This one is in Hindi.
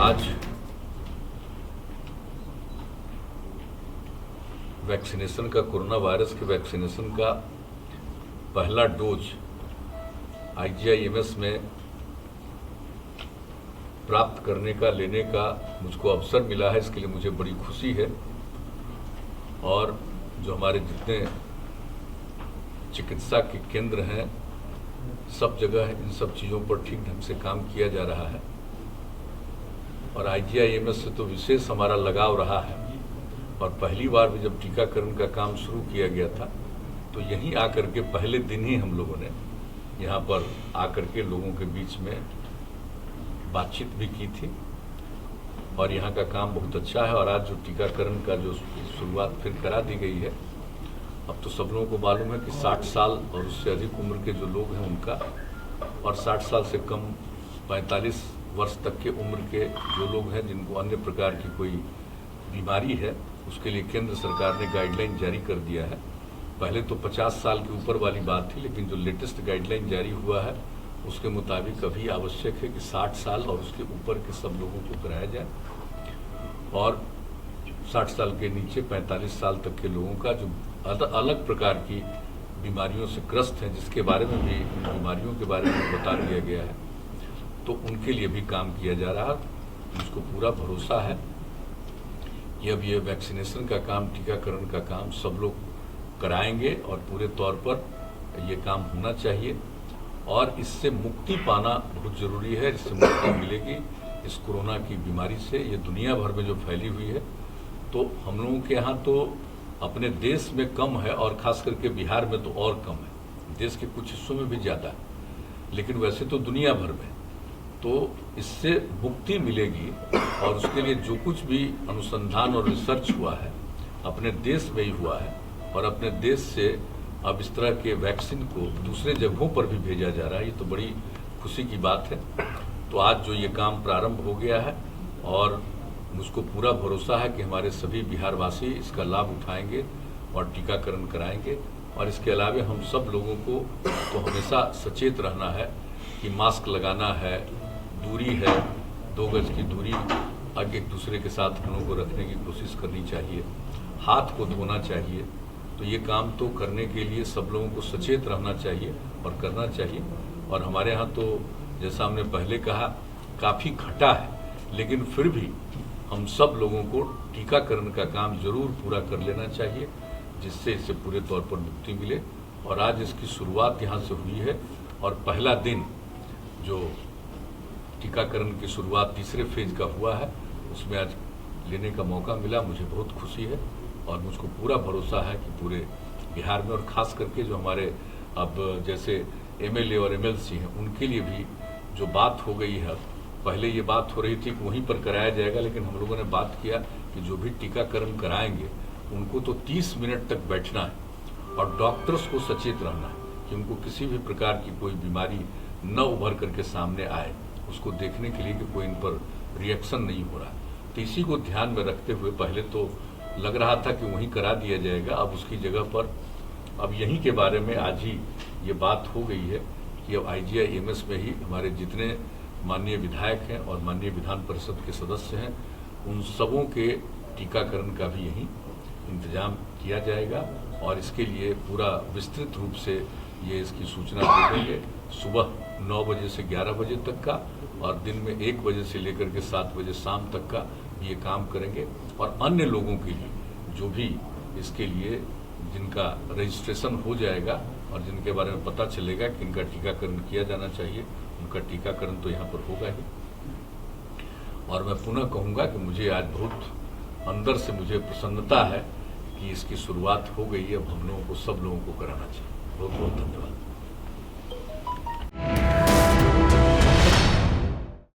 आज वैक्सीनेशन का, कोरोना वायरस के वैक्सीनेशन का पहला डोज IGIMS में प्राप्त करने का, लेने का मुझको अवसर मिला है। इसके लिए मुझे बड़ी खुशी है। और जो हमारे जितने चिकित्सा के केंद्र हैं, सब जगह इन सब चीज़ों पर ठीक ढंग से काम किया जा रहा है। और IGIMS से तो विशेष हमारा लगाव रहा है। और पहली बार भी जब टीकाकरण का काम शुरू किया गया था तो यहीं आकर के पहले दिन ही हम लोगों ने यहाँ पर आकर के लोगों के बीच में बातचीत भी की थी। और यहाँ का काम बहुत अच्छा है। और आज जो टीकाकरण का जो शुरुआत फिर करा दी गई है, अब तो सब लोगों को मालूम है कि 60 साल और उससे अधिक उम्र के जो लोग हैं उनका, और 60 साल से कम 45 वर्ष तक के उम्र के जो लोग हैं जिनको अन्य प्रकार की कोई बीमारी है, उसके लिए केंद्र सरकार ने गाइडलाइन जारी कर दिया है। पहले तो 50 साल के ऊपर वाली बात थी, लेकिन जो लेटेस्ट गाइडलाइन जारी हुआ है उसके मुताबिक अभी आवश्यक है कि 60 साल और उसके ऊपर के सब लोगों को कराया जाए। और 60 साल के नीचे 45 साल तक के लोगों का जो अलग प्रकार की बीमारियों से ग्रस्त हैं, जिसके बारे में भी, बीमारियों के बारे में बता दिया गया है, तो उनके लिए भी काम किया जा रहा है। मुझको पूरा भरोसा है कि अब ये वैक्सीनेशन का काम, टीकाकरण का काम सब लोग कराएंगे और पूरे तौर पर ये काम होना चाहिए। और इससे मुक्ति पाना बहुत ज़रूरी है। इससे मुक्ति मिलेगी इस कोरोना की बीमारी से। ये दुनिया भर में जो फैली हुई है, तो हम लोगों के यहाँ तो अपने देश में कम है और ख़ास करके बिहार में तो और कम है। देश के कुछ हिस्सों में भी ज़्यादा है, लेकिन वैसे तो दुनिया भर में। तो इससे मुक्ति मिलेगी। और उसके लिए जो कुछ भी अनुसंधान और रिसर्च हुआ है अपने देश में ही हुआ है। और अपने देश से अब इस तरह के वैक्सीन को दूसरे जगहों पर भी भेजा जा रहा है। ये तो बड़ी खुशी की बात है। तो आज जो ये काम प्रारंभ हो गया है, और मुझको पूरा भरोसा है कि हमारे सभी बिहारवासी इसका लाभ उठाएंगे और टीकाकरण कराएंगे। और इसके अलावा हम सब लोगों को तो हमेशा सचेत रहना है कि मास्क लगाना है, दूरी है, 2 गज की दूरी एक दूसरे के साथ हम लोगों को रखने की कोशिश करनी चाहिए, हाथ को धोना चाहिए। तो ये काम तो करने के लिए सब लोगों को सचेत रहना चाहिए और करना चाहिए। और हमारे यहाँ तो जैसा हमने पहले कहा, काफ़ी घटा है, लेकिन फिर भी हम सब लोगों को टीकाकरण का काम जरूर पूरा कर लेना चाहिए, जिससे इससे पूरे तौर पर मुक्ति मिले। और आज इसकी शुरुआत यहाँ से हुई है। और पहला दिन जो टीकाकरण की शुरुआत तीसरे फेज का हुआ है, उसमें आज लेने का मौका मिला। मुझे बहुत खुशी है। और मुझको पूरा भरोसा है कि पूरे बिहार में, और ख़ास करके जो हमारे अब जैसे MLA और MLC हैं, उनके लिए भी जो बात हो गई है, पहले ये बात हो रही थी कि वहीं पर कराया जाएगा, लेकिन हम लोगों ने बात किया कि जो भी टीकाकरण कराएंगे उनको तो 30 मिनट तक बैठना है और डॉक्टर्स को सचेत रहना है कि उनको किसी भी प्रकार की कोई बीमारी न उभर करके सामने आए, उसको देखने के लिए कि कोई इन पर रिएक्शन नहीं हो रहा है। तो इसी को ध्यान में रखते हुए पहले तो लग रहा था कि वहीं करा दिया जाएगा। अब उसकी जगह पर अब यहीं के बारे में आज ही ये बात हो गई है कि अब IGIMS में ही हमारे जितने माननीय विधायक हैं और माननीय विधान परिषद के सदस्य हैं, उन सबों के टीकाकरण का भी यहीं इंतजाम किया जाएगा। और इसके लिए पूरा विस्तृत रूप से ये इसकी सूचना दे देंगे। सुबह 9 बजे से 11 बजे तक का, और दिन में 1 बजे से लेकर के 7 बजे शाम तक का ये काम करेंगे। और अन्य लोगों के लिए जो भी इसके लिए जिनका रजिस्ट्रेशन हो जाएगा और जिनके बारे में पता चलेगा कि इनका टीकाकरण किया जाना चाहिए, उनका टीकाकरण तो यहाँ पर होगा ही। और मैं पुनः कहूँगा कि मुझे आज बहुत अंदर से मुझे प्रसन्नता है कि इसकी शुरुआत हो गई है। अब हम लोगों को, सब लोगों को कराना चाहिए। बहुत बहुत धन्यवाद।